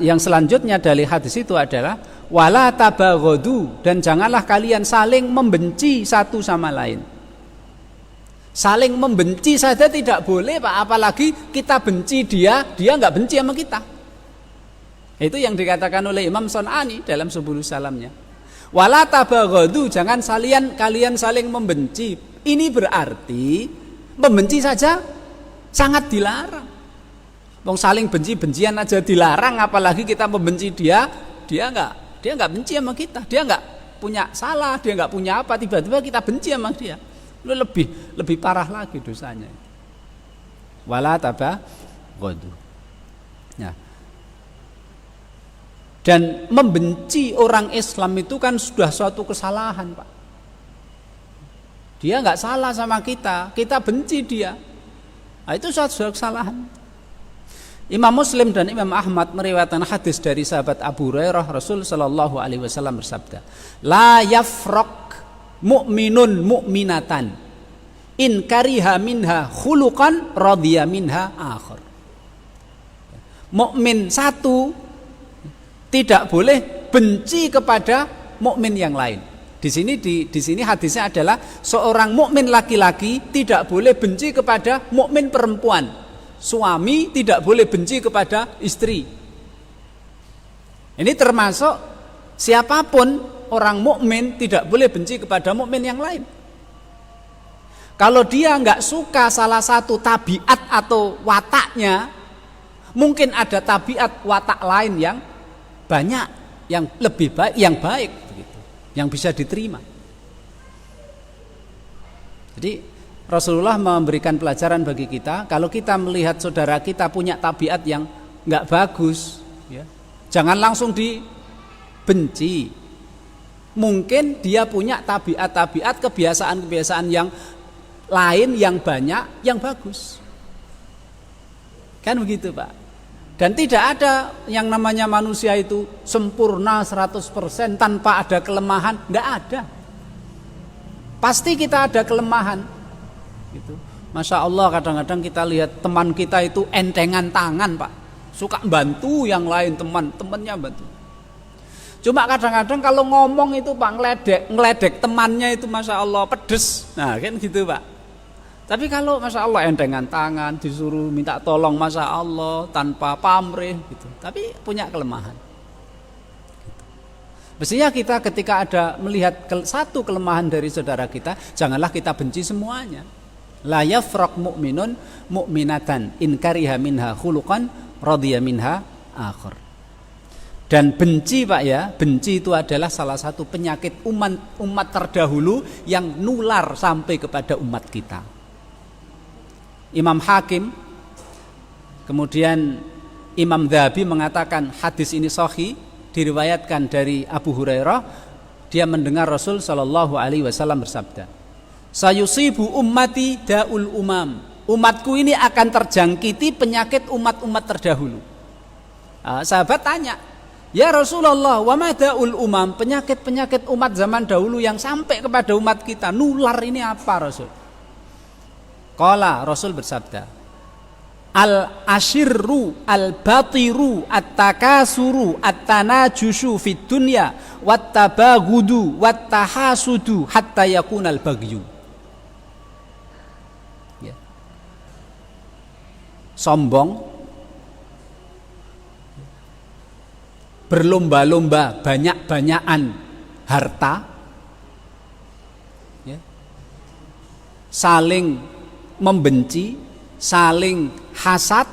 yang selanjutnya dari hadis itu adalah wala tabaghadu, dan janganlah kalian saling membenci satu sama lain. Saling membenci saja tidak boleh Pak, apalagi kita benci dia nggak benci sama kita. Itu yang dikatakan oleh Imam Son'ani dalam Subul Salamnya. Wala tabaghadu, jangan kalian saling membenci. Ini berarti membenci saja sangat dilarang. Wong saling benci-bencian aja dilarang, apalagi kita membenci dia nggak benci sama kita, dia nggak punya salah, dia nggak punya apa, tiba-tiba kita benci sama dia, itu lebih parah lagi dosanya. Wala tabaghadu. Nah, dan membenci orang Islam itu kan sudah suatu kesalahan Pak. Dia nggak salah sama kita benci dia, nah, itu suatu kesalahan. Imam Muslim dan Imam Ahmad meriwayatkan hadis dari sahabat Abu Hurairah, Rasul sallallahu alaihi wasallam bersabda, la yafraq mu'minun mu'minatan in kariha minha khuluqan radhiya minha akhar. Mukmin satu tidak boleh benci kepada mukmin yang lain. Di sini hadisnya adalah seorang mukmin laki-laki tidak boleh benci kepada mukmin perempuan. Suami tidak boleh benci kepada istri. Ini termasuk siapapun orang mukmin tidak boleh benci kepada mukmin yang lain. Kalau dia nggak suka salah satu tabiat atau wataknya, mungkin ada tabiat watak lain yang banyak, yang lebih baik, yang baik, begitu, yang bisa diterima. Jadi Rasulullah memberikan pelajaran bagi kita, kalau kita melihat saudara kita punya tabiat yang nggak bagus, ya, jangan langsung dibenci. Mungkin dia punya tabiat-tabiat, kebiasaan-kebiasaan yang lain yang banyak, yang bagus. Kan begitu Pak. Dan tidak ada yang namanya manusia itu sempurna 100% tanpa ada kelemahan, nggak ada. Pasti kita ada kelemahan. Gitu. Masya Allah, kadang-kadang kita lihat teman kita itu entengan tangan Pak, suka bantu yang lain, temannya bantu. Cuma kadang-kadang kalau ngomong itu Pak ngeledek temannya itu Masya Allah pedes, nah kan gitu Pak. Tapi kalau Masya Allah entengan tangan, disuruh minta tolong Masya Allah tanpa pamrih gitu, tapi punya kelemahan. Mestinya kita ketika ada melihat satu kelemahan dari saudara kita, janganlah kita benci semuanya. La yafraq mu'minun mu'minatan in kariha minha khuluqan radhiya minha akhar. Dan benci Pak ya, benci itu adalah salah satu penyakit umat terdahulu yang nular sampai kepada umat kita. Imam Hakim, kemudian Imam Dzahabi mengatakan hadis ini sahih, diriwayatkan dari Abu Hurairah, dia mendengar Rasul sallallahu alaihi wasallam bersabda, sayusibu ummati daul umam, umatku ini akan terjangkiti penyakit umat-umat terdahulu. Sahabat tanya, ya Rasulullah, wa ma daul umam, penyakit-penyakit umat zaman dahulu yang sampai kepada umat kita nular ini apa Rasul? Qala, Rasul bersabda, al ashirru al batiru at-takasuru at-tanajushu fid dunya wat tabagudu wat tahasudu hatta yakunal bagyu. Ya. Sombong, berlomba-lomba, banyak-banyakan harta, ya, saling membenci, saling hasad,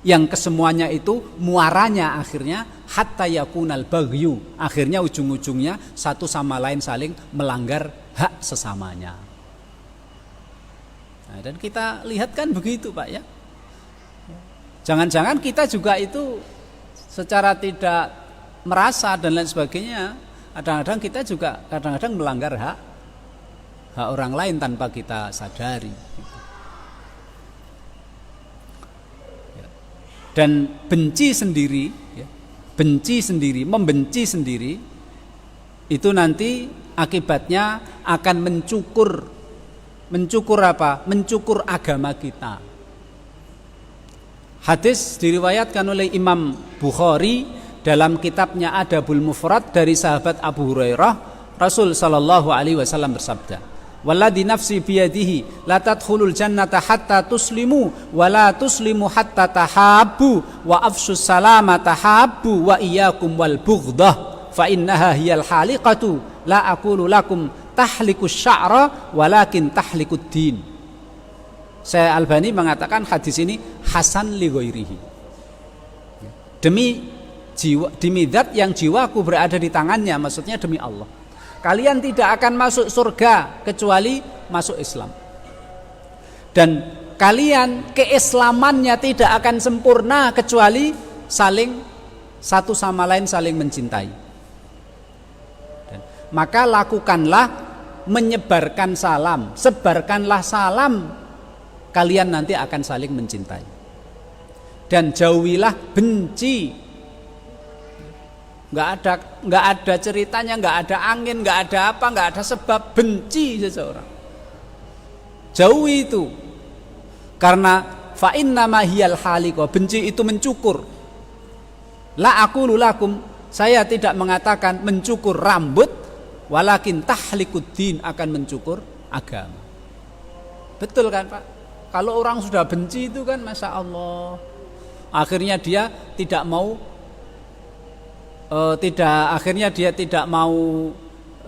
yang kesemuanya itu muaranya akhirnya hatta yakunal bagyu, akhirnya ujung-ujungnya satu sama lain saling melanggar hak sesamanya. Nah, dan kita lihat kan begitu Pak ya. Jangan-jangan kita juga itu secara tidak merasa dan lain sebagainya, kadang-kadang kita juga kadang-kadang melanggar hak orang lain tanpa kita sadari. Dan benci sendiri, ya, membenci sendiri, itu nanti akibatnya akan mencukur apa? Mencukur agama kita. Hadis diriwayatkan oleh Imam Bukhari dalam kitabnya Adabul Mufrad dari sahabat Abu Hurairah. Rasul sallallahu alaihi wasallam bersabda, "Walladzi nafsi biyadihi la tadkhulul jannata hatta tuslimu wa la tuslimu hatta tahabbu wa afshus salama tahabbu wa iyyakum wal bughdah fa innaha hiyal haliqatu la aqulu lakum tahlikus sya'ra walakin tahlikud din." Syekh Albani mengatakan hadis ini hasan li ghairihi. Demi zat yang jiwaku berada di tangannya, maksudnya demi Allah. Kalian tidak akan masuk surga kecuali masuk Islam. Dan kalian keislamannya tidak akan sempurna kecuali saling satu sama lain saling mencintai. Dan maka lakukanlah menyebarkan salam, sebarkanlah salam, kalian nanti akan saling mencintai. Dan jauhilah benci. Nggak ada ceritanya, nggak ada angin, nggak ada apa, nggak ada sebab benci seseorang. Jauhi itu. Karena fa innama hiyal haliqah, benci itu mencukur. La aqulu lakum, saya tidak mengatakan mencukur rambut, walakin tahlikud din, akan mencukur agama. Betul kan Pak? Kalau orang sudah benci itu kan Masya Allah, akhirnya dia tidak mau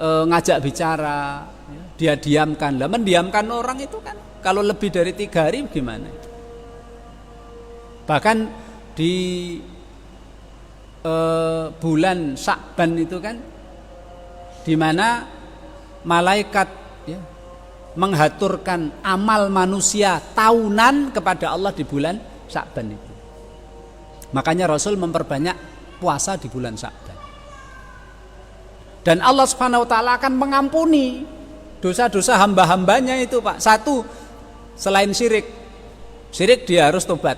ngajak bicara, dia diamkan. Lah mendiamkan orang itu kan kalau lebih dari 3 hari gimana? Bahkan di bulan Sya'ban itu kan, di mana malaikat menghaturkan amal manusia tahunan kepada Allah di bulan Sya'ban itu. Makanya Rasul memperbanyak puasa di bulan Sya'ban. Dan Allah Subhanahu wa taala akan mengampuni dosa-dosa hamba-hambanya itu, Pak. Satu, selain syirik. Syirik dia harus tobat.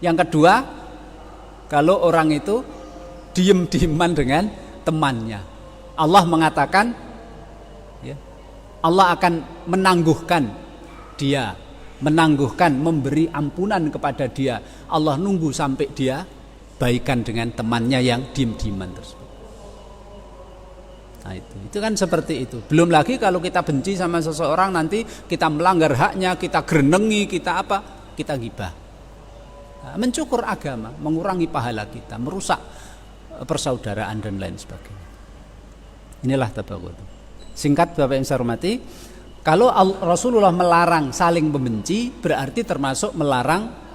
Yang kedua, kalau orang itu diem-dieman dengan temannya. Allah mengatakan Allah akan menangguhkan dia, memberi ampunan kepada dia. Allah nunggu sampai dia baikan dengan temannya yang diem-dieman tersebut. Nah itu kan seperti itu. Belum lagi kalau kita benci sama seseorang, nanti kita melanggar haknya, kita gerenengi, kita gibah. Nah, mencukur agama, mengurangi pahala kita, merusak persaudaraan dan lain sebagainya. Inilah tabaghut. Singkat Bapak yang saya hormati, kalau Rasulullah melarang saling membenci, berarti termasuk melarang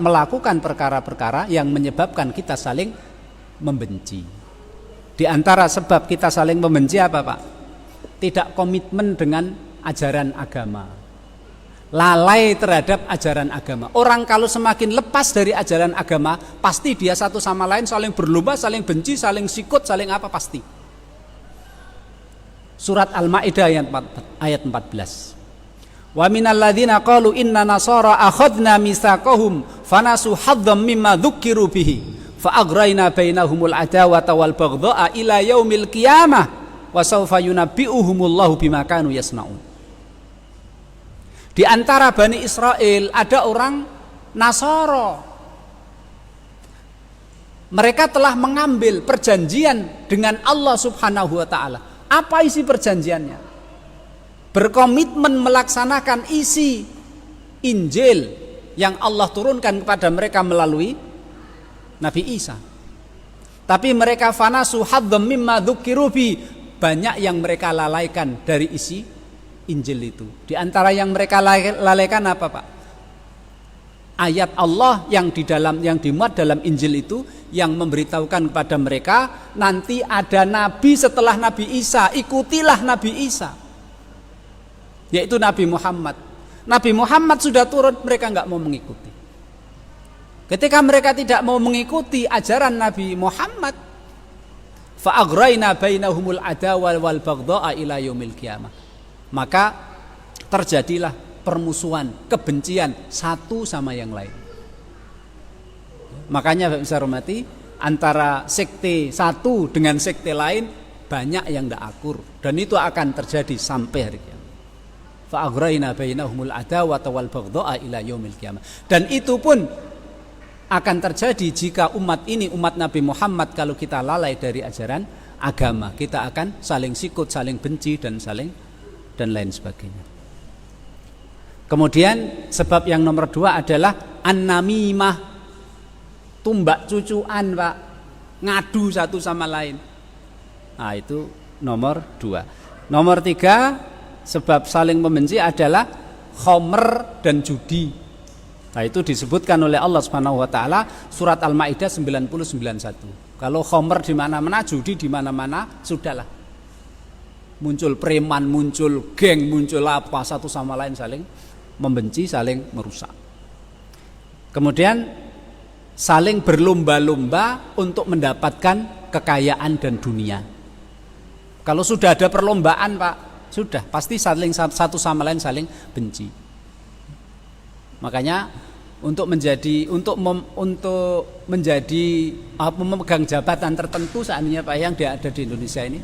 melakukan perkara-perkara yang menyebabkan kita saling membenci. Di antara sebab kita saling membenci apa Pak? Tidak komitmen dengan ajaran agama, lalai terhadap ajaran agama. Orang kalau semakin lepas dari ajaran agama, pasti dia satu sama lain saling berlomba, saling benci, saling sikut, saling apa, pasti. Surat Al-Maidah ayat 14. Wa minal ladzina qalu inna nasara akhadna mitsaqahum fanasu hadzam mimma dzukiru bihi fa aghrayna bainahumul adawata wal baghdha'a ila yaumil qiyamah wa sawfa yunabbi'uhumullahu bima kanu yasnaun. Di antara Bani Israel ada orang Nasara. Mereka telah mengambil perjanjian dengan Allah Subhanahu wa taala. Apa isi perjanjiannya? Berkomitmen melaksanakan isi Injil yang Allah turunkan kepada mereka melalui Nabi Isa. Tapi mereka fanasu hadzam mimma dzukiru bi, banyak yang mereka lalaikan dari isi Injil itu. Di antara yang mereka lalaikan apa, Pak? Ayat Allah yang dimuat dalam Injil itu yang memberitahukan kepada mereka nanti ada nabi setelah Nabi Isa, ikutilah Nabi Isa, yaitu Nabi Muhammad. Nabi Muhammad sudah turun, mereka nggak mau mengikuti. Ketika mereka tidak mau mengikuti ajaran Nabi Muhammad, fa aghrayna bainahumul adawa wal baghdha'a ila yaumil qiyamah, maka terjadilah permusuhan, kebencian satu sama yang lain. Makanya Bapak bisa hormati, antara sekte satu dengan sekte lain banyak yang tidak akur, dan itu akan terjadi sampai hari kiamat. fa aghrayna bainahumul adawata wal baghdha'a ila yaumil qiyamah. Dan itu pun akan terjadi jika umat ini, umat Nabi Muhammad, kalau kita lalai dari ajaran agama, kita akan saling sikut, saling benci dan lain sebagainya. Kemudian sebab yang nomor 2 adalah an-namimah, tumbak cucuan, Pak, ngadu satu sama lain. Nah, itu nomor 2. Nomor 3 sebab saling membenci adalah khomer dan judi. Nah, itu disebutkan oleh Allah Subhanahu wa taala surat Al-Maidah 90:91. Kalau khomer di mana-mana, judi di mana-mana, sudahlah. Muncul preman, muncul geng, muncul apa, satu sama lain saling membenci, saling merusak. Kemudian saling berlomba-lomba untuk mendapatkan kekayaan dan dunia. Kalau sudah ada perlombaan, Pak, sudah pasti saling satu sama lain saling benci. Makanya untuk menjadi memegang jabatan tertentu seandainya Pak yang dia ada di Indonesia ini,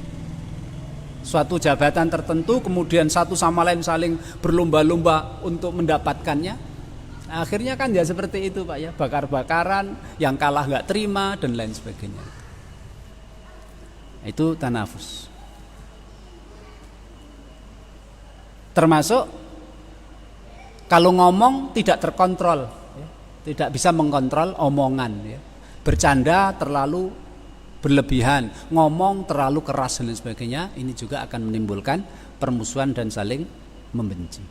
suatu jabatan tertentu, kemudian satu sama lain saling berlomba-lomba untuk mendapatkannya, akhirnya kan ya seperti itu, Pak, ya, bakar-bakaran, yang kalah nggak terima dan lain sebagainya. Itu tanafus. Termasuk kalau ngomong tidak terkontrol, ya, tidak bisa mengkontrol omongan, ya. Bercanda terlalu berlebihan, ngomong terlalu keras dan lain sebagainya, ini juga akan menimbulkan permusuhan dan saling membenci.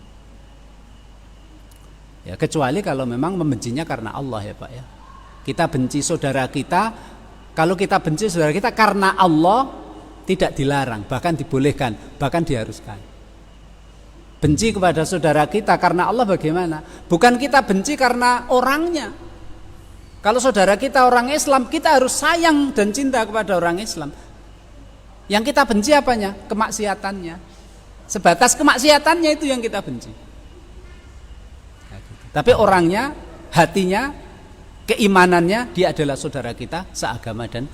Ya, kecuali kalau memang membencinya karena Allah, ya Pak, ya. Kita benci saudara kita, kalau kita benci saudara kita karena Allah, tidak dilarang, bahkan dibolehkan, bahkan diharuskan. Benci kepada saudara kita karena Allah bagaimana? Bukan kita benci karena orangnya. Kalau saudara kita orang Islam, kita harus sayang dan cinta kepada orang Islam. Yang kita benci apanya? Kemaksiatannya. Sebatas kemaksiatannya itu yang kita benci. Tapi orangnya, hatinya, keimanannya, dia adalah saudara kita seagama dan